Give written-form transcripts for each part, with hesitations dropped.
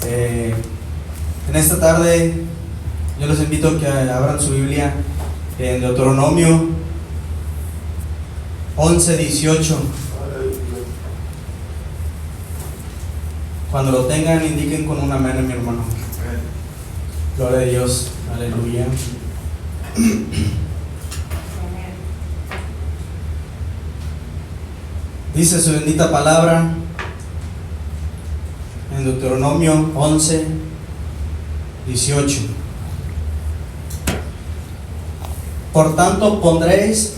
En esta tarde yo los invito a que abran su Biblia en Deuteronomio 11:18. Cuando lo tengan, indiquen con un amén, mi hermano. Gloria a Dios, aleluya. Dice su bendita palabra en Deuteronomio 11:18. Por tanto pondréis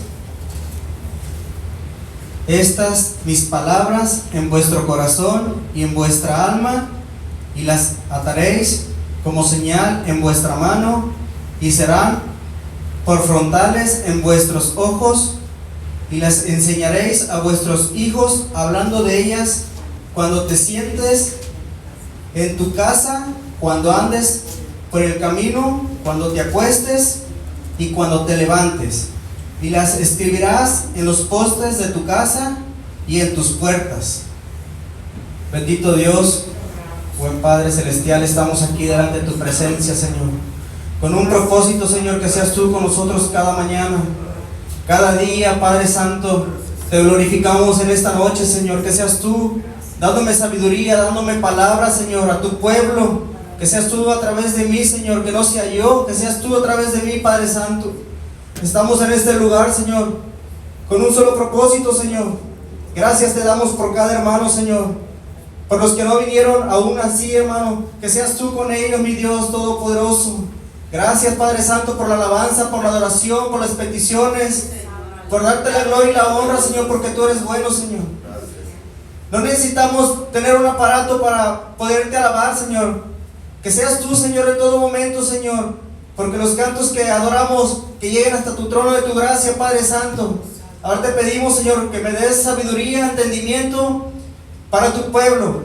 estas mis palabras en vuestro corazón y en vuestra alma, y las ataréis como señal en vuestra mano, y serán por frontales en vuestros ojos, y las enseñaréis a vuestros hijos, hablando de ellas cuando te sientes en tu casa, cuando andes por el camino, cuando te acuestes y cuando te levantes. Y las escribirás en los postes de tu casa y en tus puertas. Bendito Dios, buen Padre Celestial, estamos aquí delante de tu presencia, Señor, con un propósito, Señor, que seas tú con nosotros cada mañana, cada día, Padre Santo. Te glorificamos en esta noche, Señor, que seas tú dándome sabiduría, dándome palabras, Señor, a tu pueblo. Que seas tú a través de mí, Señor, que no sea yo, que seas tú a través de mí, Padre Santo. Estamos en este lugar, Señor, con un solo propósito, Señor. Gracias te damos por cada hermano, Señor, por los que no vinieron aún así, hermano. Que seas tú con ellos, mi Dios Todopoderoso. Gracias, Padre Santo, por la alabanza, por la adoración, por las peticiones, por darte la gloria y la honra, Señor, porque tú eres bueno, Señor. No necesitamos tener un aparato para poderte alabar, Señor. Que seas tú, Señor, en todo momento, Señor, porque los cantos que adoramos, que lleguen hasta tu trono de tu gracia, Padre Santo. Ahora te pedimos, Señor, que me des sabiduría, entendimiento para tu pueblo.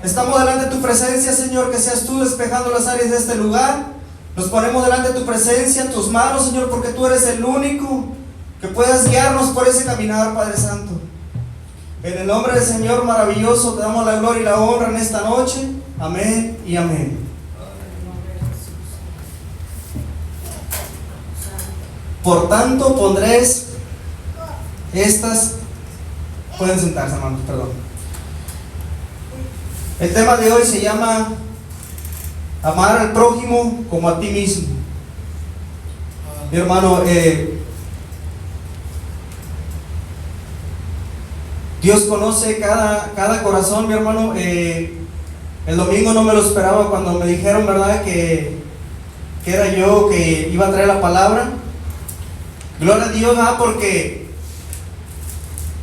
Estamos delante de tu presencia, Señor, que seas tú despejando las áreas de este lugar. Nos ponemos delante de tu presencia, en tus manos, Señor, porque tú eres el único que puedas guiarnos por ese caminar, Padre Santo. En el nombre del Señor maravilloso te damos la gloria y la honra en esta noche. Amén y amén. Por tanto pondréis estas... Pueden sentarse, hermanos, perdón. El tema de hoy se llama amar al prójimo como a ti mismo. Mi hermano, Dios conoce cada corazón, mi hermano. El domingo no me lo esperaba cuando me dijeron, ¿verdad?, que era yo que iba a traer la palabra. Gloria a Dios,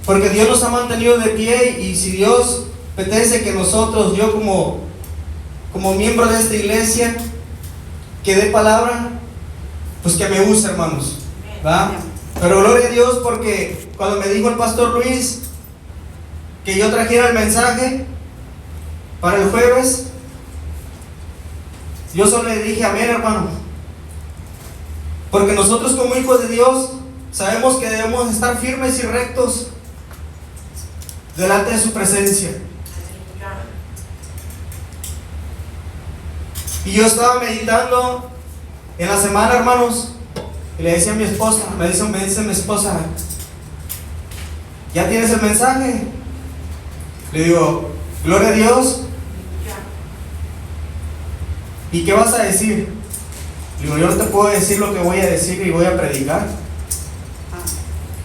porque Dios nos ha mantenido de pie, y si Dios apetece que nosotros, yo como miembro de esta iglesia, que dé palabra, pues que me use, hermanos, ¿verdad? Pero gloria a Dios, porque cuando me dijo el pastor Luis que yo trajera el mensaje para el jueves, yo solo le dije amén, hermano, porque nosotros como hijos de Dios sabemos que debemos estar firmes y rectos delante de su presencia. Y yo estaba meditando en la semana, hermanos, y le decía a mi esposa, me dice mi esposa, ¿ya tienes el mensaje? Le digo, gloria a Dios. ¿Y qué vas a decir? Digo, yo no te puedo decir lo que voy a decir y voy a predicar.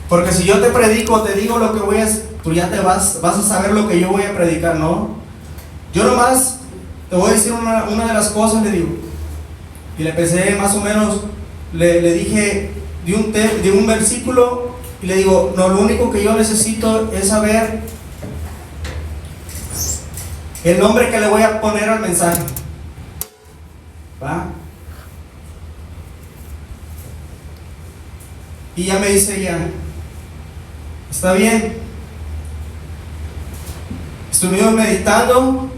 Porque si yo te predico, te digo lo que voy a, tú ya te vas a saber lo que yo voy a predicar, ¿no? Yo nomás te voy a decir una de las cosas, le digo. Y le empecé más o menos, le dije de un versículo, y le digo, no, lo único que yo necesito es saber el nombre que le voy a poner al mensaje. ¿Va? Y ya me dice ella, está bien. Estuvimos meditando,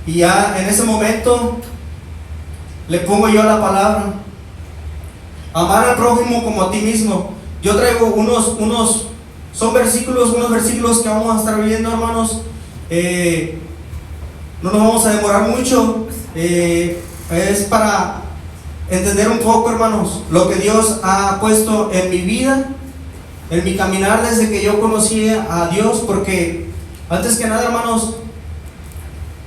y ya en ese momento le pongo yo la palabra: amar al prójimo como a ti mismo. Yo traigo unos unos versículos que vamos a estar viendo, hermanos. no nos vamos a demorar mucho. Es para entender un poco, hermanos, lo que Dios ha puesto en mi vida, en mi caminar desde que yo conocí a Dios, porque antes que nada, hermanos,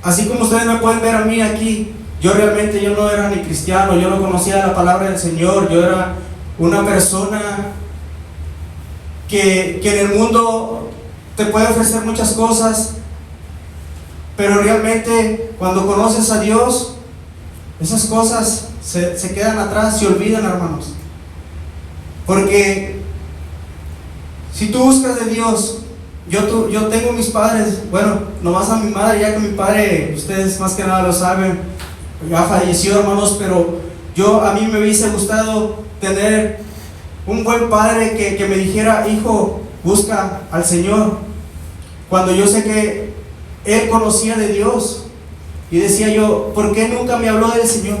así como ustedes me pueden ver a mí aquí, yo no era ni cristiano, yo no conocía la palabra del Señor, yo era una persona que en el mundo te puede ofrecer muchas cosas, pero realmente cuando conoces a Dios, esas cosas se quedan atrás, se olvidan, hermanos. Porque si tú buscas de Dios, yo tengo mis padres, bueno, nomás a mi madre, ya que mi padre, ustedes más que nada lo saben, ya falleció, hermanos, pero a mí me hubiese gustado tener un buen padre que me dijera: hijo, busca al Señor. Cuando yo sé que él conocía de Dios, y decía yo: ¿por qué nunca me habló del Señor?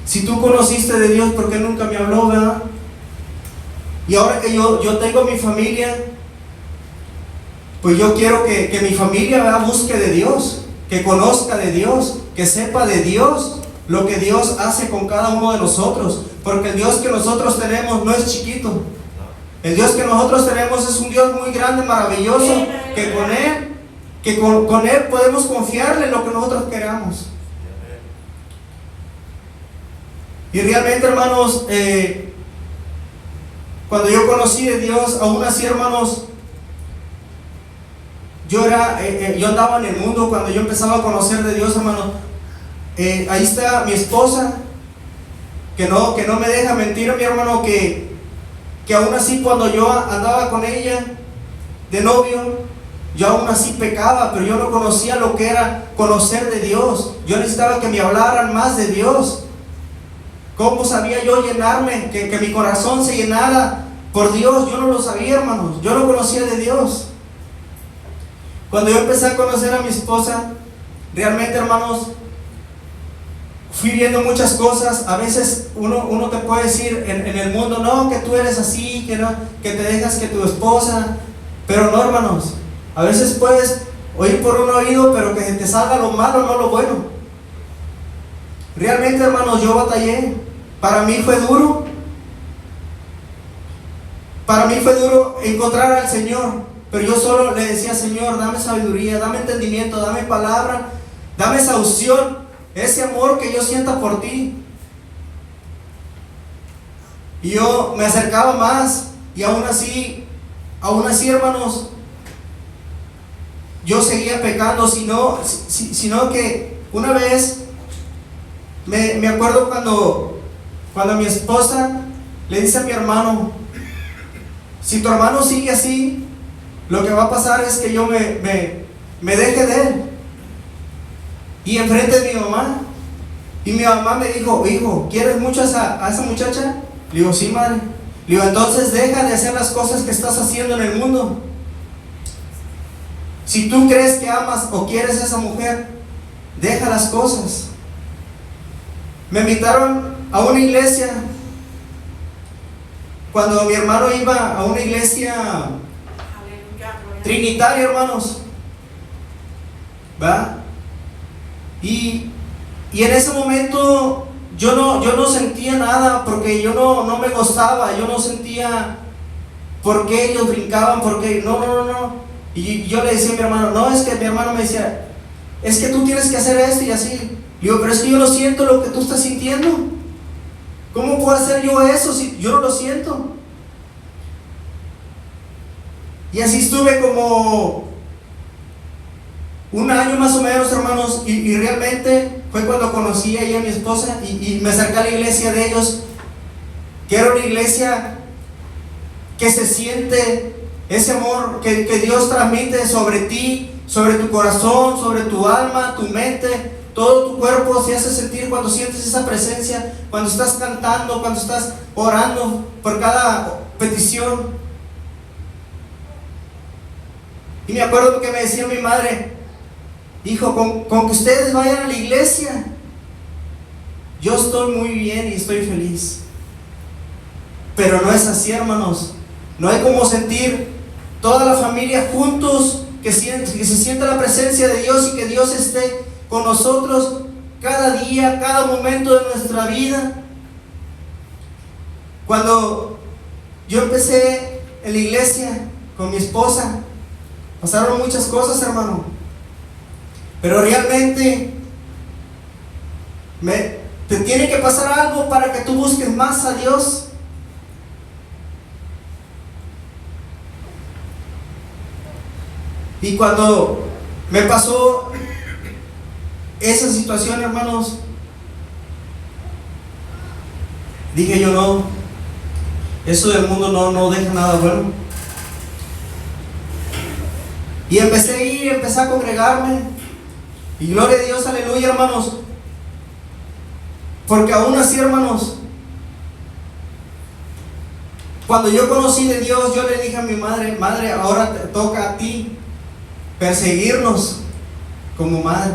Si tú conociste de Dios, ¿por qué nunca me habló, verdad? Y ahora que yo tengo mi familia, pues yo quiero que mi familia, ¿verdad?, busque de Dios, que conozca de Dios, que sepa de Dios, lo que Dios hace con cada uno de nosotros. Porque el Dios que nosotros tenemos no es chiquito. El Dios que nosotros tenemos es un Dios muy grande, maravilloso, que con Él podemos confiarle en lo que nosotros queramos. Y realmente, hermanos, cuando yo conocí de Dios, aún así, hermanos, yo andaba en el mundo. Cuando yo empezaba a conocer de Dios, hermanos, ahí está mi esposa, que no me deja mentir, mi hermano, que aún así cuando yo andaba con ella de novio, yo aún así pecaba, pero yo no conocía lo que era conocer de Dios. Yo necesitaba que me hablaran más de Dios. ¿Cómo sabía yo llenarme, que mi corazón se llenara por Dios? Yo no lo sabía, hermanos, yo no conocía de Dios. Cuando yo empecé a conocer a mi esposa, realmente, hermanos, fui viendo muchas cosas. A veces uno te puede decir en el mundo: no, que tú eres así, que no, que te dejas que tu esposa. Pero no, hermanos, a veces puedes oír por un oído, pero que te salga lo malo, no lo bueno. Realmente, hermanos, yo batallé. Para mí fue duro. Para mí fue duro encontrar al Señor, pero yo solo le decía: Señor, dame sabiduría, dame entendimiento, dame palabra, dame esa unción, ese amor que yo sienta por ti. Y yo me acercaba más, y aún así, hermanos, yo seguía pecando, sino que una vez me acuerdo cuando mi esposa le dice a mi hermano: si tu hermano sigue así, lo que va a pasar es que yo me deje de él. Y enfrente de mi mamá. Y mi mamá me dijo: hijo, ¿quieres mucho a esa muchacha? Le digo: sí, madre. Le digo: entonces deja de hacer las cosas que estás haciendo en el mundo. Si tú crees que amas o quieres a esa mujer, deja las cosas. Me invitaron a una iglesia. Cuando mi hermano iba a una iglesia trinitaria, hermanos, ¿va? Y en ese momento yo no sentía nada, porque yo no me gozaba, yo no sentía por qué ellos brincaban, porque no. Y yo le decía a mi hermano: no, es que mi hermano me decía: es que tú tienes que hacer esto y así. Y yo: pero es que yo no siento lo que tú estás sintiendo. ¿Cómo puedo hacer yo eso si yo no lo siento? Y así estuve como un año más o menos, hermanos, y realmente fue cuando conocí a ella, a mi esposa, y me acerqué a la iglesia de ellos, que era una iglesia que se siente ese amor que Dios transmite sobre ti, sobre tu corazón, sobre tu alma, tu mente. Todo tu cuerpo se hace sentir cuando sientes esa presencia, cuando estás cantando, cuando estás orando por cada petición. Y me acuerdo que me decía mi madre: hijo, con que ustedes vayan a la iglesia, yo estoy muy bien y estoy feliz. Pero no es así, hermanos. No hay como sentir toda la familia juntos que se sienta la presencia de Dios y que Dios esté con nosotros cada día, cada momento de nuestra vida. Cuando yo empecé en la iglesia con mi esposa, pasaron muchas cosas, hermano, pero realmente te tiene que pasar algo para que tú busques más a Dios. Y cuando me pasó esa situación, hermanos, dije yo, no, eso del mundo no deja nada bueno. Y empecé a ir, empecé a congregarme, y gloria a Dios, aleluya, hermanos, porque aún así, hermanos, cuando yo conocí de Dios, yo le dije a mi madre: madre, ahora te toca a ti perseguirnos como madre.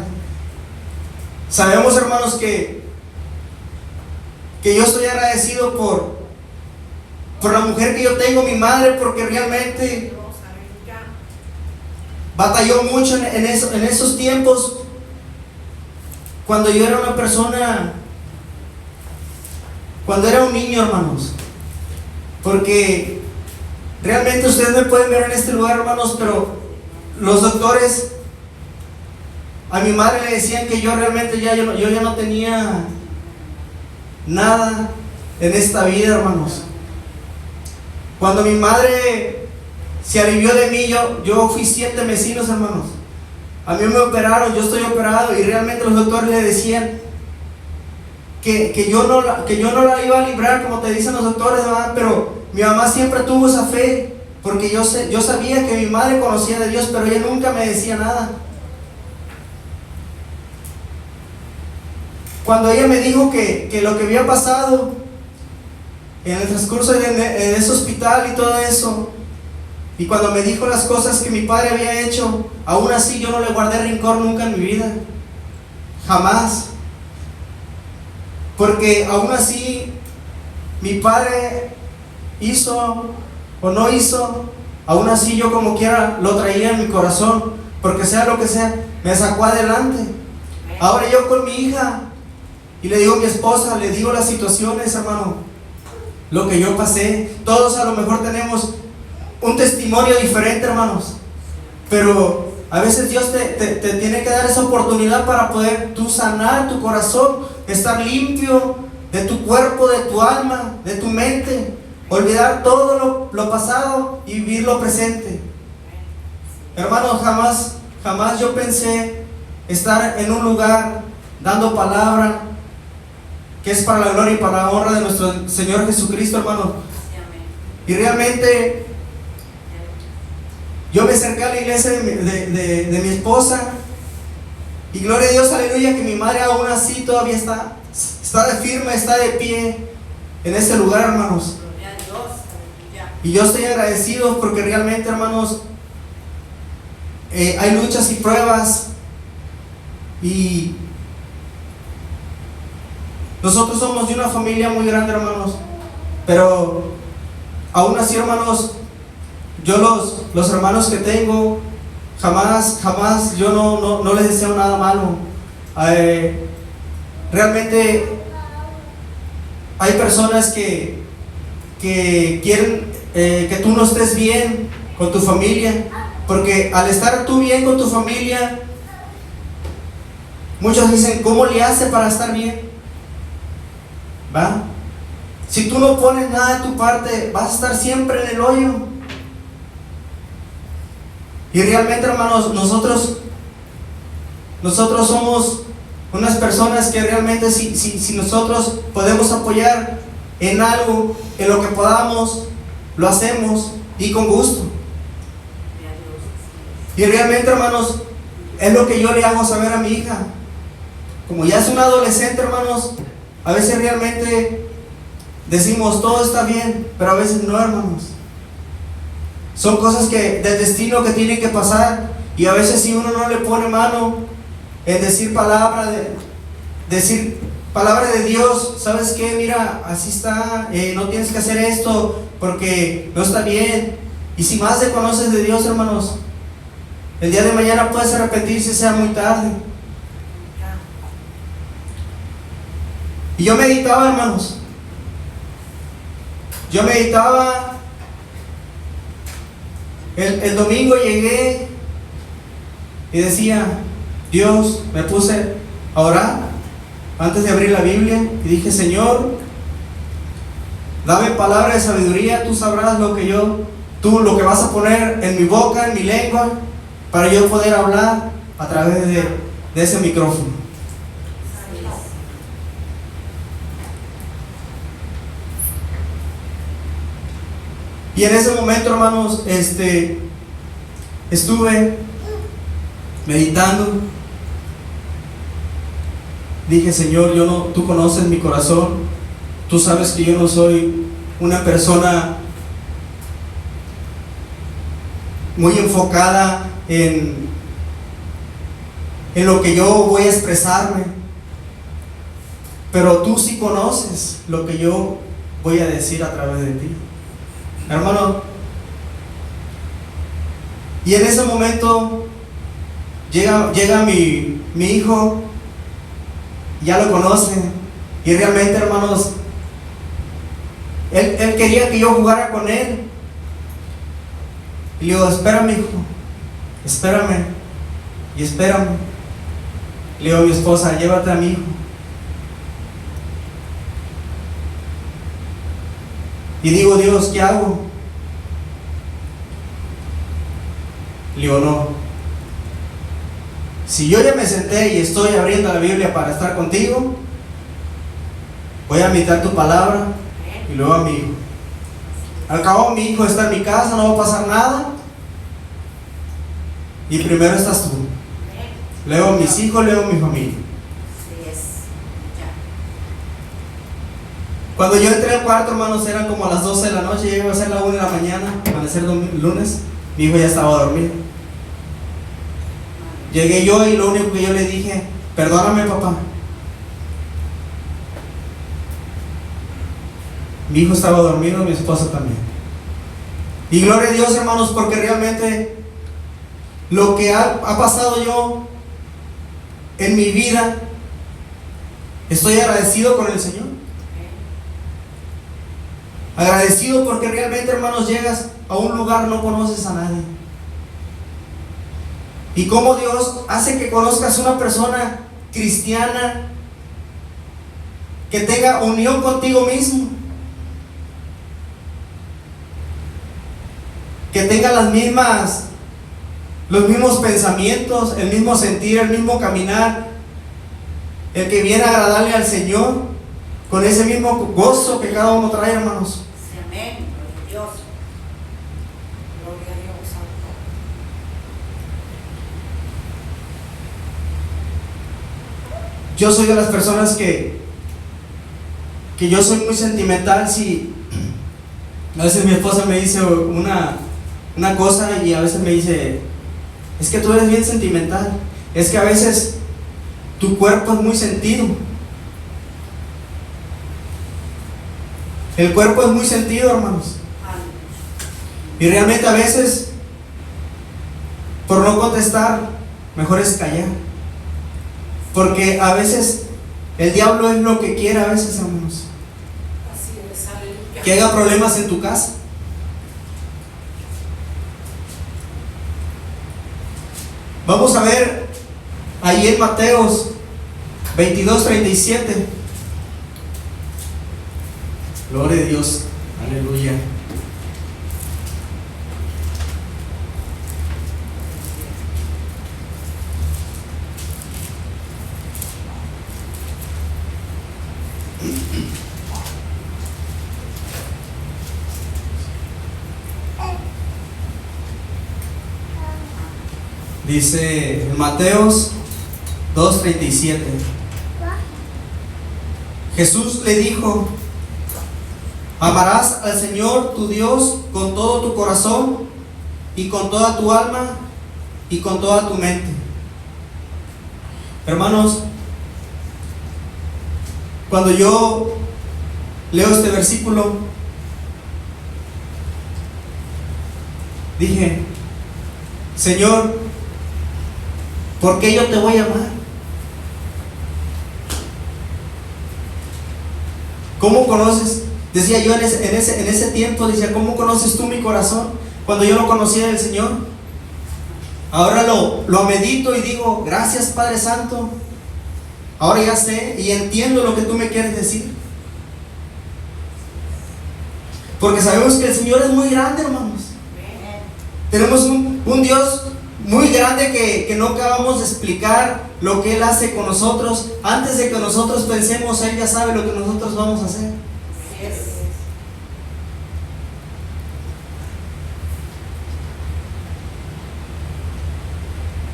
Sabemos, hermanos, que yo estoy agradecido por la mujer que yo tengo, mi madre, porque realmente batalló mucho en esos tiempos, cuando yo era una persona, cuando era un niño, hermanos. Porque realmente ustedes me pueden ver en este lugar, hermanos, pero los doctores a mi madre le decían que yo realmente yo ya no tenía nada en esta vida, hermanos. Cuando mi madre se alivió de mí, yo fui 7 mesines, hermanos. A mí me operaron, yo estoy operado, y realmente los doctores le decían que yo no la iba a librar, como te dicen los doctores, ¿verdad? Pero mi mamá siempre tuvo esa fe, porque yo sabía que mi madre conocía de Dios, pero ella nunca me decía nada. Cuando ella me dijo que lo que había pasado en el transcurso de ese hospital y todo eso, y cuando me dijo las cosas que mi padre había hecho, aún así yo no le guardé rencor nunca en mi vida, jamás. Porque aún así mi padre hizo o no hizo, aún así yo como quiera lo traía en mi corazón, porque sea lo que sea, me sacó adelante. Ahora yo con mi hija, y le digo a mi esposa, le digo las situaciones, hermano, lo que yo pasé. Todos a lo mejor tenemos un testimonio diferente, hermanos, pero a veces Dios te tiene que dar esa oportunidad para poder tú sanar tu corazón, estar limpio de tu cuerpo, de tu alma, de tu mente, olvidar todo lo pasado y vivir lo presente. Hermanos, jamás yo pensé estar en un lugar dando palabra que es para la gloria y para la honra de nuestro Señor Jesucristo, hermano. Y realmente yo me acerqué a la iglesia de mi esposa, y gloria a Dios, aleluya, que mi madre aún así todavía está de firme, está de pie en este lugar, hermanos. Y yo estoy agradecido porque realmente, hermanos, hay luchas y pruebas, y nosotros somos de una familia muy grande, hermanos, pero aún así, hermanos, yo los hermanos que tengo, jamás yo no les deseo nada malo. Realmente hay personas que quieren que tú no estés bien con tu familia, porque al estar tú bien con tu familia, muchos dicen: ¿cómo le hace para estar bien? ¿Va? Si tú no pones nada de tu parte, vas a estar siempre en el hoyo. Y realmente, hermanos, nosotros somos unas personas que realmente si nosotros podemos apoyar en algo, en lo que podamos, lo hacemos, y con gusto. Y realmente, hermanos, es lo que yo le hago saber a mi hija. Como ya es una adolescente, hermanos, a veces realmente decimos todo está bien, pero a veces no, hermanos. Son cosas del destino que tienen que pasar, y a veces si uno no le pone mano en decir palabra de Dios, ¿sabes qué? Mira, así está, no tienes que hacer esto porque no está bien. Y si más te conoces de Dios, hermanos, El día de mañana puedes arrepentirse, sea muy tarde. Y yo meditaba, hermanos. Yo meditaba. El domingo llegué y decía, Dios, me puse a orar antes de abrir la Biblia y dije, Señor, dame palabra de sabiduría. Tú sabrás lo que vas a poner en mi boca, en mi lengua, para yo poder hablar a través de ese micrófono. Y en ese momento, hermanos, estuve meditando. Dije, Señor, tú conoces mi corazón. Tú sabes que yo no soy una persona muy enfocada en lo que yo voy a expresarme. Pero tú sí conoces lo que yo voy a decir a través de ti, hermano. Y en ese momento llega mi hijo, ya lo conoce, y realmente, hermanos, él quería que yo jugara con él. Y le digo, espérame, hijo, espérame, y espérame. Le digo a mi esposa, llévate a mi hijo. Y digo, Dios, ¿qué hago? Le digo, no. Si yo ya me senté y estoy abriendo la Biblia para estar contigo, voy a meditar tu palabra y luego a mi hijo. Al cabo, mi hijo está en mi casa, no va a pasar nada. Y primero estás tú. Luego mis hijos, luego mi familia. Cuando yo entré al cuarto, hermanos, eran como a las 12 de la noche, ya iba a ser la 1 de la mañana, amanecer lunes. Mi hijo ya estaba dormido. Llegué yo y lo único que yo le dije, perdóname, papá. Mi hijo estaba dormido, mi esposa también. Y gloria a Dios, hermanos, porque realmente lo que ha pasado yo en mi vida, estoy agradecido con el Señor. Agradecido porque realmente, hermanos, llegas a un lugar, no conoces a nadie. Y cómo Dios hace que conozcas una persona cristiana que tenga unión contigo mismo, que tenga los mismos pensamientos, el mismo sentir, el mismo caminar, el que viene a agradarle al Señor con ese mismo gozo que cada uno trae, hermanos. Amén. Gloria a Dios. Gloria a Dios. Yo soy de las personas que yo soy muy sentimental. Si a veces mi esposa me dice una cosa y a veces me dice, es que tú eres bien sentimental, es que a veces tu cuerpo es muy sentido. El cuerpo es muy sentido, hermanos. Y realmente a veces, por no contestar, mejor es callar. Porque a veces el diablo es lo que quiere, a veces, hermanos. Así es, aleluya. Que haga problemas en tu casa. Vamos a ver ahí en Mateos 22:37. Gloria a Dios, aleluya. Dice en Mateos 2:37. Jesús le dijo: amarás al Señor tu Dios con todo tu corazón y con toda tu alma y con toda tu mente. Hermanos, cuando yo leo este versículo, dije: Señor, ¿Por qué yo te voy a amar? ¿Cómo conoces? Decía yo en ese tiempo, decía, ¿cómo conoces tú mi corazón? Cuando yo no conocía del Señor. Ahora lo medito y digo, gracias Padre Santo. Ahora ya sé y entiendo lo que tú me quieres decir. Porque sabemos que el Señor es muy grande, hermanos. Tenemos un Dios muy grande que no acabamos de explicar lo que Él hace con nosotros. Antes de que nosotros pensemos, Él ya sabe lo que nosotros vamos a hacer.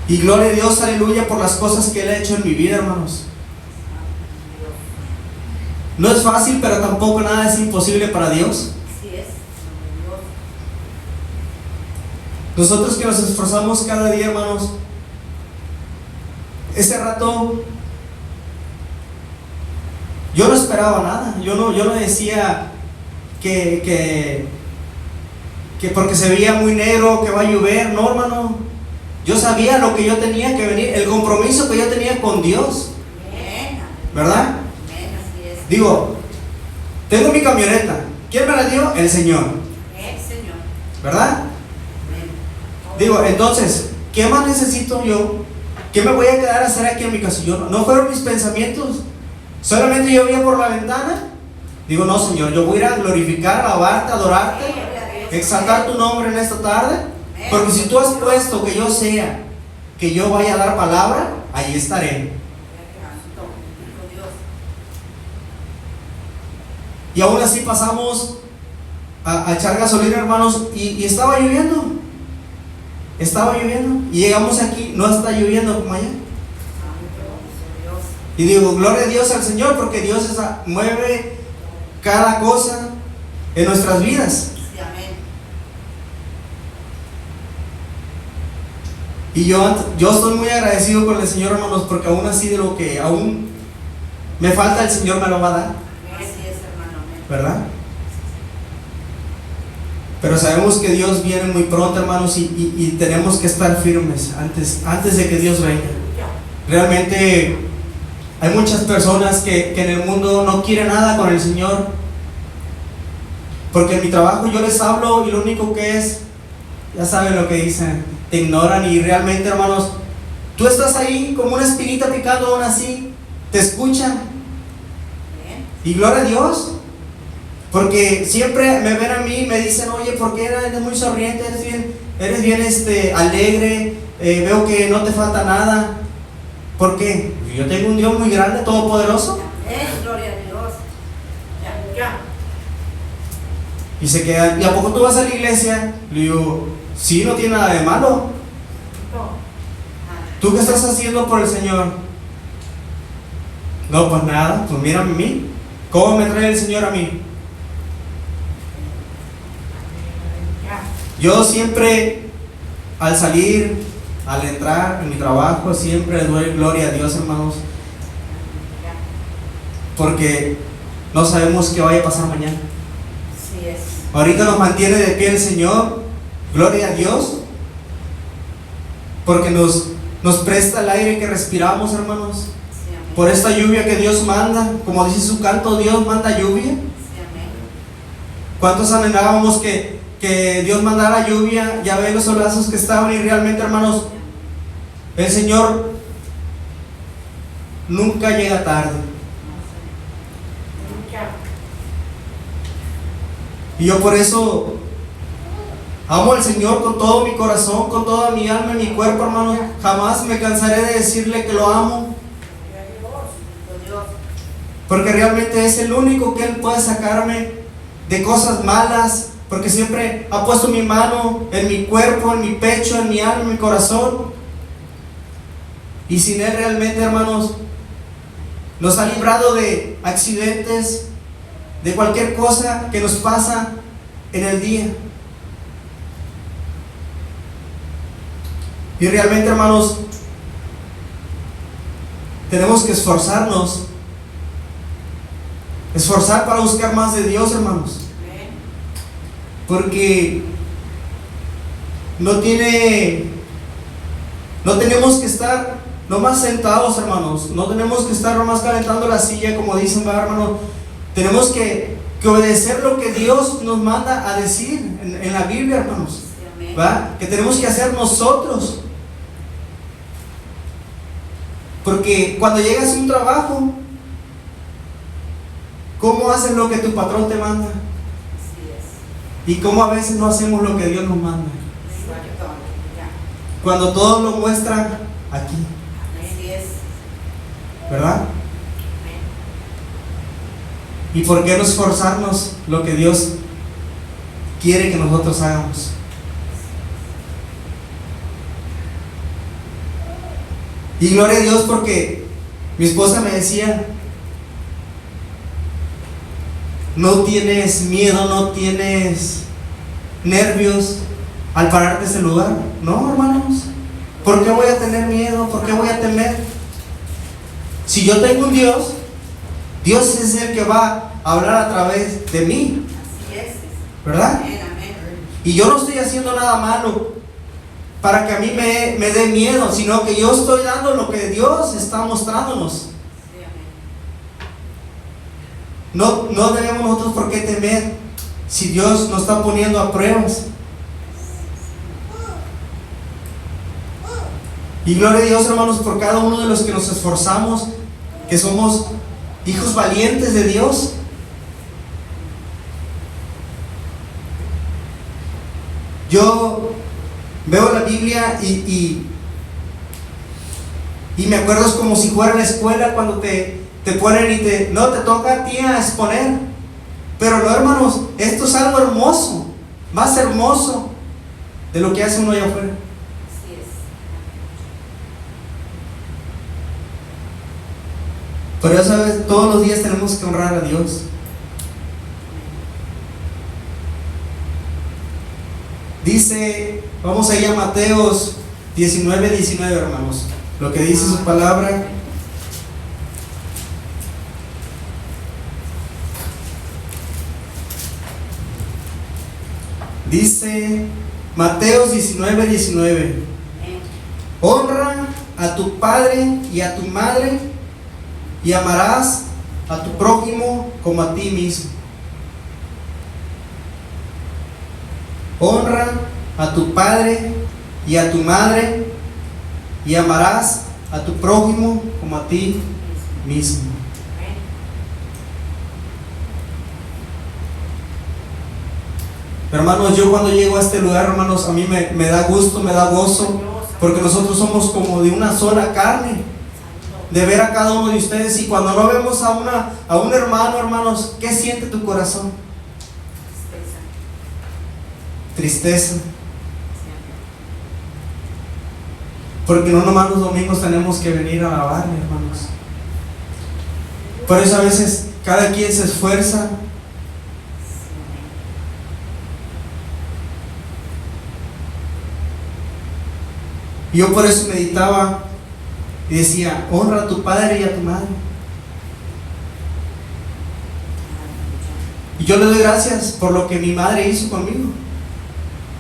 Y gloria a Dios, aleluya, por las cosas que Él ha hecho en mi vida, hermanos. No es fácil, pero tampoco nada es imposible para Dios. Nosotros que nos esforzamos cada día, hermanos, ese rato yo no esperaba nada. Yo no decía que porque se veía muy negro que va a llover. No, hermano, yo sabía lo que yo tenía que venir, el compromiso que yo tenía con Dios, ¿verdad? Digo, tengo mi camioneta. ¿Quién me la dio? El Señor, ¿verdad? Digo, entonces, ¿qué más necesito yo? ¿Qué me voy a quedar a hacer aquí en mi casa? No fueron mis pensamientos. Solamente yo veía por la ventana. Digo, no, Señor, yo voy a ir a glorificar, alabarte, adorarte, exaltar tu nombre en esta tarde. Porque si tú has puesto que yo sea, que yo vaya a dar palabra, ahí estaré. Y aún así pasamos a echar gasolina, hermanos, y estaba lloviendo. Estaba lloviendo y llegamos aquí, no está lloviendo como allá. Y digo, gloria a Dios al Señor, porque Dios mueve cada cosa en nuestras vidas. Y yo estoy muy agradecido con el Señor, hermanos, porque aún así de lo que aún me falta, el Señor me lo va a dar, ¿verdad? Pero sabemos que Dios viene muy pronto, hermanos, y tenemos que estar firmes antes de que Dios venga. Realmente hay muchas personas que en el mundo no quieren nada con el Señor, porque en mi trabajo yo les hablo y lo único que es, ya saben lo que dicen, te ignoran. Y realmente, hermanos, tú estás ahí como una espinita picando, aún así te escuchan. Y gloria a Dios, porque siempre me ven a mí y me dicen, oye, ¿por qué eres muy sonriente? Eres bien alegre, veo que no te falta nada. ¿Por qué? Yo tengo un Dios muy grande, todopoderoso. Gloria a Dios. Ya. Y se quedan, ¿y a poco tú vas a la iglesia? Le digo, sí, no tiene nada de malo. ¿Tú qué estás haciendo por el Señor? No, pues nada, pues mírame a mí. ¿Cómo me trae el Señor a mí? Yo siempre, al salir, al entrar en mi trabajo, siempre le doy gloria a Dios, hermanos, porque no sabemos qué vaya a pasar mañana. Así es. Ahorita nos mantiene de pie el Señor, gloria a Dios, porque nos presta el aire que respiramos, hermanos. Por esta lluvia que Dios manda, como dice su canto, Dios manda lluvia. ¿Cuántos anhelábamos que Dios mandara lluvia? Ya ven los solazos que estaban, y realmente, hermanos, el Señor nunca llega tarde. Y yo por eso amo al Señor con todo mi corazón, con toda mi alma y mi cuerpo, hermanos. Jamás me cansaré de decirle que lo amo, porque realmente es el único que Él puede sacarme de cosas malas, porque siempre ha puesto mi mano en mi cuerpo, en mi pecho, en mi alma, en mi corazón. Y sin Él realmente, hermanos, nos ha librado de accidentes, de cualquier cosa que nos pasa en el día. Y realmente, hermanos, tenemos que esforzar para buscar más de Dios, hermanos, porque no tiene No tenemos que estar nomás sentados, hermanos. No tenemos que estar nomás calentando la silla, como dicen, ¿verdad, hermano? Tenemos que obedecer lo que Dios nos manda a decir en la Biblia, hermanos. ¿Va? Que tenemos que hacer nosotros. Porque cuando llegas a un trabajo, ¿cómo haces lo que tu patrón te manda? Y cómo a veces no hacemos lo que Dios nos manda. Cuando todo lo muestra aquí, ¿verdad? ¿Y por qué no esforzarnos lo que Dios quiere que nosotros hagamos? Y gloria a Dios, porque mi esposa me decía: no tienes miedo, no tienes nervios al pararte en ese lugar. No, hermanos, ¿por qué voy a tener miedo? ¿Por qué voy a temer? Si yo tengo un Dios, Dios es el que va a hablar a través de mí. Así es. ¿Verdad? Amén, amén. Y yo no estoy haciendo nada malo para que a mí me dé miedo, sino que yo estoy dando lo que Dios está mostrándonos. Sí, amén. No debemos nosotros por qué temer si Dios nos está poniendo a pruebas. Y gloria a Dios, hermanos, por cada uno de los que nos esforzamos, que somos hijos valientes de Dios. Yo veo la Biblia y me acuerdo, es como si fuera en la escuela cuando te ponen y no te toca a ti a exponer. Pero no, hermanos, esto es algo hermoso, más hermoso de lo que hace uno allá afuera. Así es. Pero ya sabes, todos los días tenemos que honrar a Dios. Dice, vamos a ir a Mateos 19:19, hermanos, lo que dice su palabra. Dice Mateos 19:19: honra a tu padre y a tu madre, y amarás a tu prójimo como a ti mismo. Honra a tu padre y a tu madre, y amarás a tu prójimo como a ti mismo. Hermanos, yo cuando llego a este lugar, hermanos, a mí me da gusto, me da gozo, porque nosotros somos como de una sola carne, de ver a cada uno de ustedes. Y cuando no vemos a un hermano, hermanos, ¿qué siente tu corazón? Tristeza. Porque no nomás los domingos tenemos que venir a alabarle, hermanos. Por eso a veces cada quien se esfuerza. Y yo por eso meditaba y decía: honra a tu padre y a tu madre. Y yo le doy gracias por lo que mi madre hizo conmigo,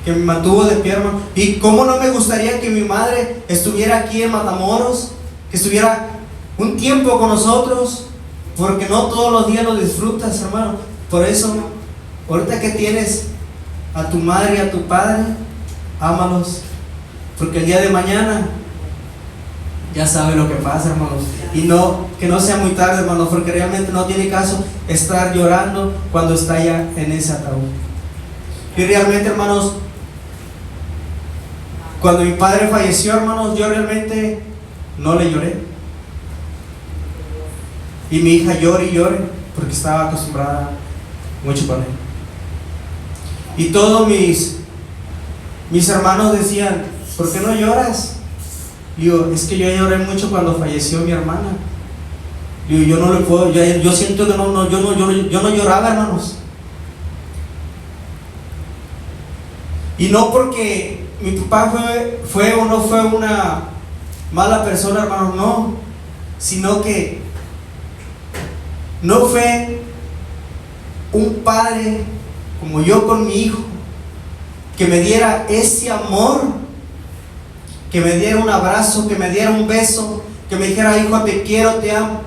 que me mantuvo de pie, hermano. Y cómo no me gustaría que mi madre estuviera aquí en Matamoros, que estuviera un tiempo con nosotros, porque no todos los días lo disfrutas, hermano. Por eso, ahorita que tienes a tu madre y a tu padre, ámalos, porque el día de mañana ya sabe lo que pasa, hermanos. Y no, que no sea muy tarde, hermanos, porque realmente no tiene caso estar llorando cuando está ya en ese ataúd. Y realmente, hermanos, cuando mi padre falleció, hermanos, yo realmente no le lloré. Y mi hija llora y llora, porque estaba acostumbrada mucho con él. Y todos mis hermanos decían: ¿por qué no lloras? Digo, es que yo lloré mucho cuando falleció mi hermana. Digo, yo no le puedo, yo siento que yo no lloraba, hermanos. Y no porque mi papá fue o no fue una mala persona, hermanos, no, sino que no fue un padre como yo con mi hijo, que me diera ese amor que me diera un abrazo, que me diera un beso, que me dijera, hijo, te quiero, te amo.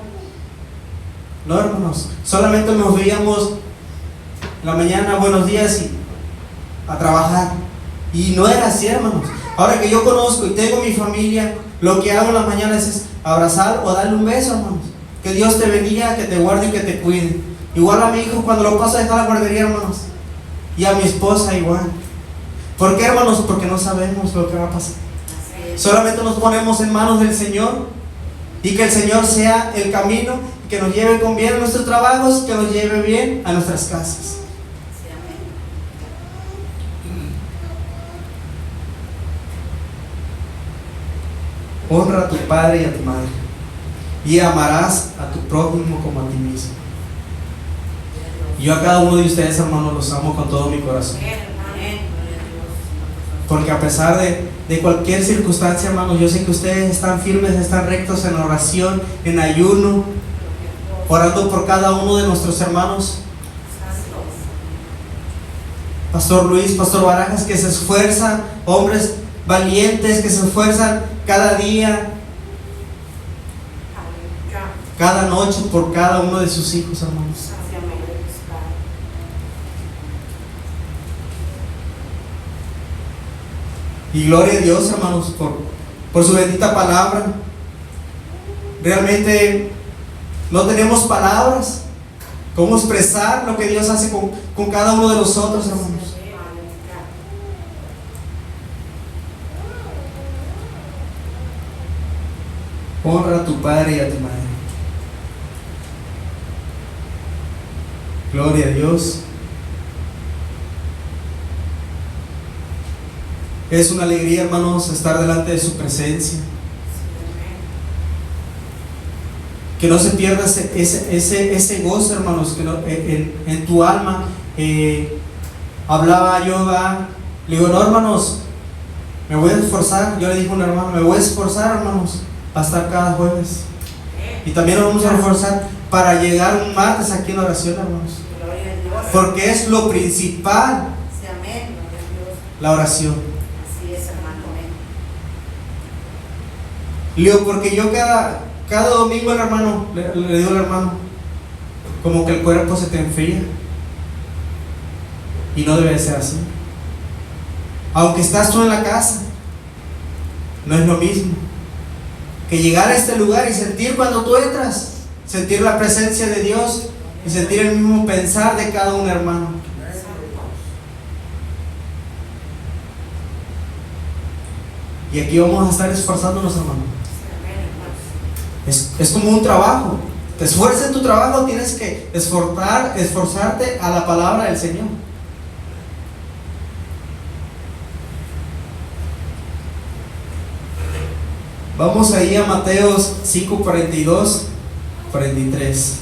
No, hermanos, solamente nos veíamos en la mañana, buenos días y a trabajar. Y no era así, hermanos. Ahora que yo conozco y tengo mi familia, lo que hago en las mañanas es abrazar o darle un beso, hermanos. Que Dios te bendiga, que te guarde y que te cuide. Igual a mi hijo cuando lo paso a dejar a la guardería, hermanos. Y a mi esposa igual. ¿Por qué, hermanos? Porque no sabemos lo que va a pasar. Solamente nos ponemos en manos del Señor y que el Señor sea el camino, que nos lleve con bien a nuestros trabajos, que nos lleve bien a nuestras casas. Honra a tu padre y a tu madre, y amarás a tu prójimo como a ti mismo. Yo a cada uno de ustedes, hermanos, los amo con todo mi corazón. Porque a pesar de cualquier circunstancia, hermanos, yo sé que ustedes están firmes, están rectos en oración, en ayuno, orando por cada uno de nuestros hermanos. Pastor Luis, Pastor Barajas, que se esfuerzan, hombres valientes que se esfuerzan cada día, cada noche por cada uno de sus hijos, hermanos. Y gloria a Dios, hermanos, por su bendita palabra. Realmente no tenemos palabras cómo expresar lo que Dios hace con cada uno de nosotros, hermanos. Honra a tu padre y a tu madre. Gloria a Dios. Es una alegría, hermanos, estar delante de su presencia. Que no se pierda ese gozo, hermanos, que no, en tu alma. Hablaba yo, le digo, no, hermanos, me voy a esforzar. Yo le dije a un hermano, me voy a esforzar, hermanos, para estar cada jueves. Y también nos vamos a esforzar para llegar un martes aquí en oración, hermanos. Porque es lo principal, la oración. Le digo, porque yo cada domingo el hermano, le digo al hermano, como que el cuerpo se te enfría. Y no debe ser así. Aunque estás tú en la casa, no es lo mismo que llegar a este lugar y sentir cuando tú entras, sentir la presencia de Dios y sentir el mismo pensar de cada un hermano. Y aquí vamos a estar esforzándonos, hermano. Es como un trabajo. Te esfuerzas en tu trabajo, tienes que esforzarte a la palabra del Señor. Vamos ahí a Mateos 5, 42, 43.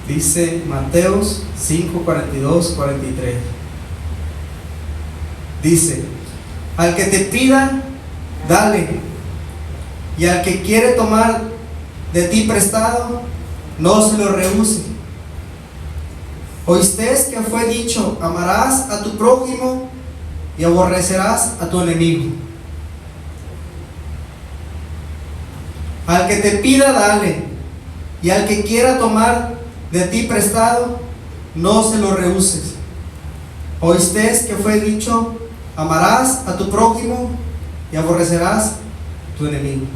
Dice Mateos 5, 42, 43. Dice: al que te pida, dale, y al que quiere tomar de ti prestado, no se lo rehúse. Oísteis que fue dicho: amarás a tu prójimo y aborrecerás a tu enemigo. Al que te pida, dale, y al que quiera tomar de ti prestado, no se lo rehuses. Oísteis que fue dicho: amarás a tu prójimo y aborrecerás a tu enemigo.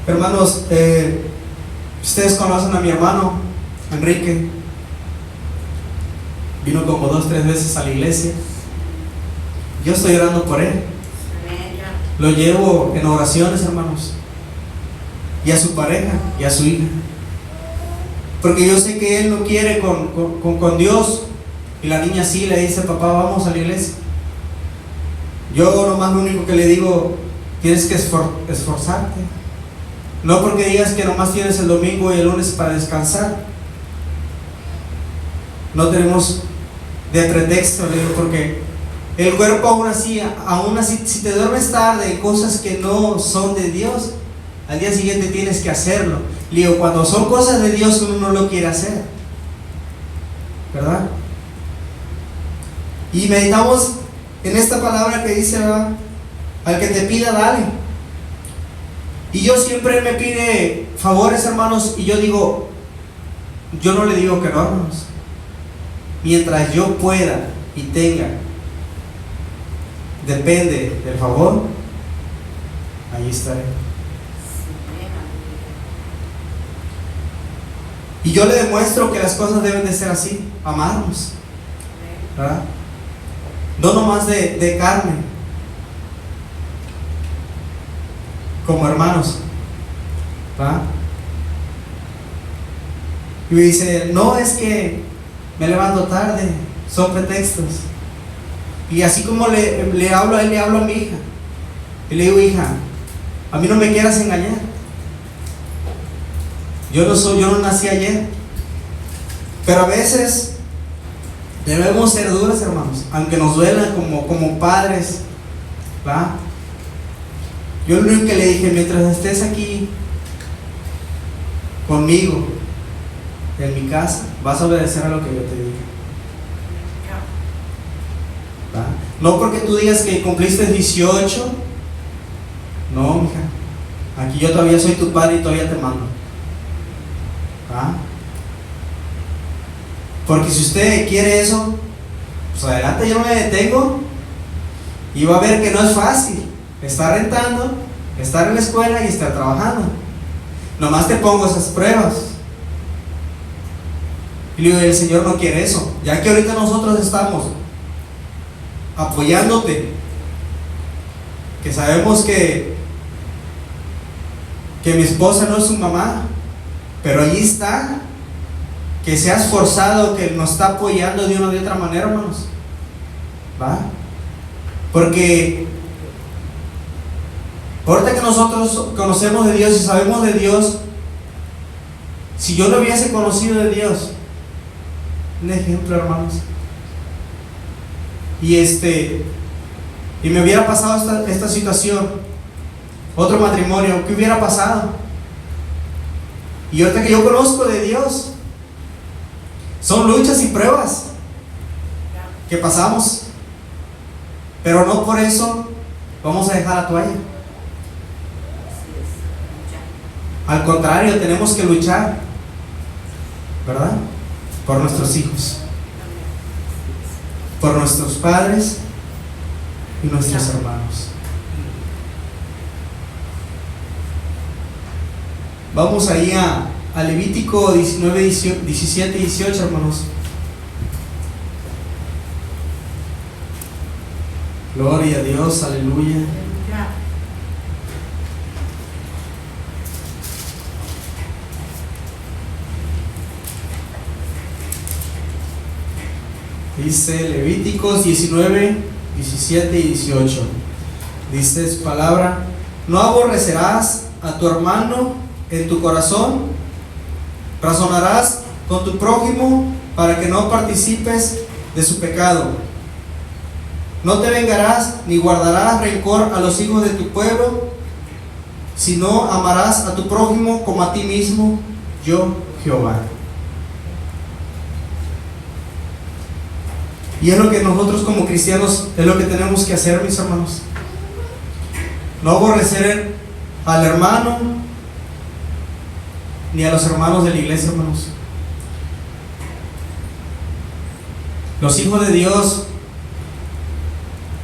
Hermanos, ustedes conocen a mi hermano Enrique. Vino como 2, 3 veces a la iglesia. Yo estoy orando por él. Lo llevo en oraciones, hermanos. Y a su pareja y a su hija. Porque yo sé que él no quiere con Dios. Y la niña sí le dice: papá, vamos a la iglesia. Yo nomás lo único que le digo: tienes que esforzarte. No porque digas que nomás tienes el domingo y el lunes para descansar. No tenemos de pretexto, le digo, porque el cuerpo aún así, si te duermes tarde en cosas que no son de Dios, al día siguiente tienes que hacerlo. Le digo, cuando son cosas de Dios uno no lo quiere hacer, ¿verdad? Y meditamos en esta palabra que dice, ¿verdad? Al que te pida, dale. Y yo siempre me pide favores, hermanos, y yo no le digo que no, hermanos. Mientras yo pueda y tenga, depende del favor, ahí estaré. Y yo le demuestro que las cosas deben de ser así, amarnos, ¿verdad? No nomás de carne, como hermanos, ¿verdad? Y me dice, no, es que me levanto tarde, son pretextos. Y así como le hablo a él, le hablo a mi hija. Y le digo, hija, a mí no me quieras engañar. Yo no nací ayer. Pero a veces debemos ser duros, hermanos, aunque nos duela como padres, ¿verdad? Yo lo único que le dije, mientras estés aquí conmigo en mi casa, vas a obedecer a lo que yo te diga, ¿verdad? No porque tú digas que cumpliste 18, no, mija, aquí yo todavía soy tu padre y todavía te mando, ¿verdad? Porque si usted quiere eso, pues adelante, yo no me detengo. Y va a ver que no es fácil estar rentando, estar en la escuela y estar trabajando. Nomás te pongo esas pruebas. Y le digo, el Señor no quiere eso. Ya que ahorita nosotros estamos apoyándote, que sabemos que mi esposa no es su mamá, pero allí está, que se ha esforzado, que nos está apoyando de una o de otra manera, hermanos, ¿va? Porque ahorita que nosotros conocemos de Dios y sabemos de Dios, si yo no hubiese conocido de Dios, un ejemplo, hermanos, y me hubiera pasado esta situación, otro matrimonio, ¿qué hubiera pasado? Y ahorita que yo conozco de Dios, son luchas y pruebas que pasamos, pero no por eso vamos a dejar la toalla. Al contrario, tenemos que luchar, ¿verdad? Por nuestros hijos, por nuestros padres y nuestros hermanos. Vamos ahí a Levítico 19, 17 y 18, hermanos. Gloria a Dios, aleluya. Dice Levíticos 19, 17 y 18. Dice su palabra: no aborrecerás a tu hermano en tu corazón, razonarás con tu prójimo para que no participes de su pecado. No te vengarás ni guardarás rencor a los hijos de tu pueblo, sino amarás a tu prójimo como a ti mismo, yo Jehová. Y es lo que nosotros como cristianos, es lo que tenemos que hacer, mis hermanos. No aborrecer al hermano, ni a los hermanos de la iglesia, hermanos. Los hijos de Dios,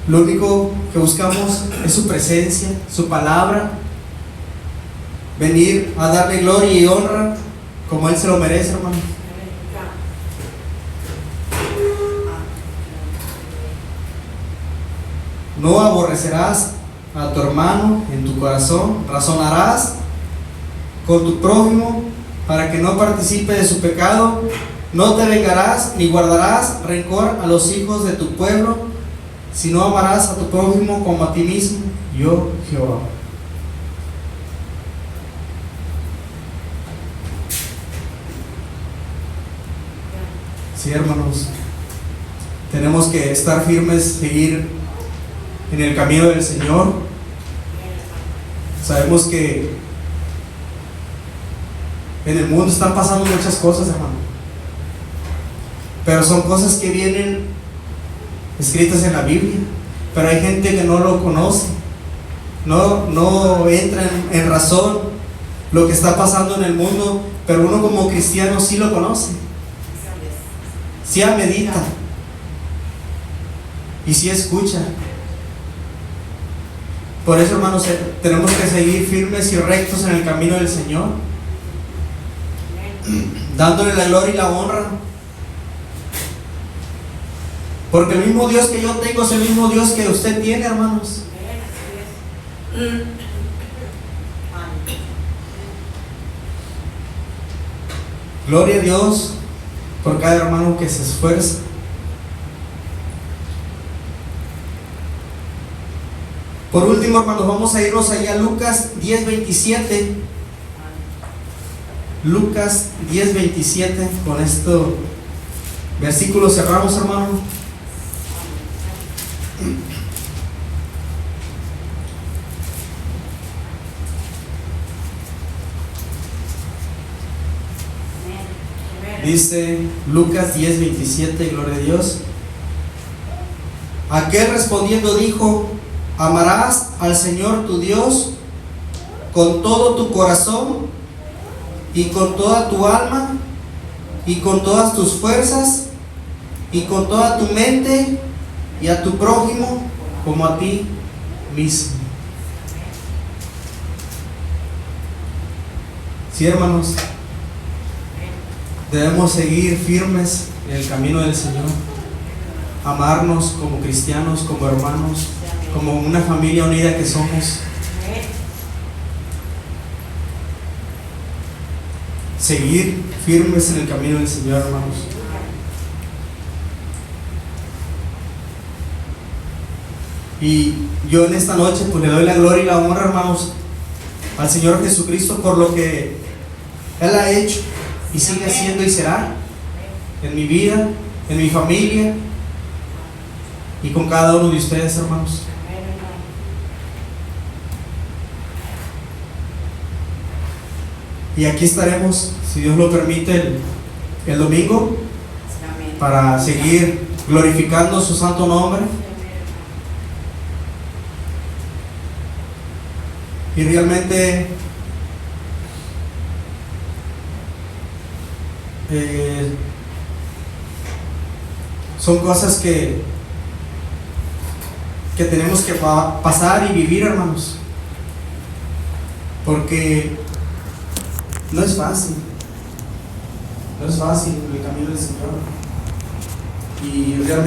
lo único que buscamos es su presencia, su palabra, venir a darle gloria y honra como Él se lo merece, hermano. No aborrecerás a tu hermano en tu corazón, razonarás con tu prójimo para que no participe de su pecado. No te vengarás ni guardarás rencor a los hijos de tu pueblo, sino amarás a tu prójimo como a ti mismo, yo Jehová. Sí, hermanos, tenemos que estar firmes, seguir en el camino del Señor. Sabemos que en el mundo están pasando muchas cosas, hermano, pero son cosas que vienen escritas en la Biblia, pero hay gente que no lo conoce, no entra en razón lo que está pasando en el mundo, pero uno como cristiano sí lo conoce, sí medita y sí escucha. Por eso, hermanos, tenemos que seguir firmes y rectos en el camino del Señor, dándole la gloria y la honra, porque el mismo Dios que yo tengo es el mismo Dios que usted tiene, hermanos. Gloria a Dios por cada hermano que se esfuerza. Por último, hermanos, vamos a irnos allá a Lucas 10:27. Lucas 10:27. Con esto versículo cerramos, hermano. Dice Lucas 10:27, gloria a Dios. Aquel respondiendo dijo: amarás al Señor tu Dios con todo tu corazón y con toda tu alma y con todas tus fuerzas y con toda tu mente, y a tu prójimo como a ti mismo. Sí, hermanos, debemos seguir firmes en el camino del Señor, amarnos como cristianos, como hermanos, como una familia unida que somos. Seguir firmes en el camino del Señor, hermanos. Y yo en esta noche pues le doy la gloria y la honra, hermanos, al Señor Jesucristo por lo que Él ha hecho y sigue haciendo y será en mi vida, en mi familia y con cada uno de ustedes, hermanos. Y aquí estaremos, si Dios lo permite, el domingo, para seguir glorificando su santo nombre. Y realmente son cosas que tenemos que pasar y vivir, hermanos, porque no es fácil el camino del Señor, y realmente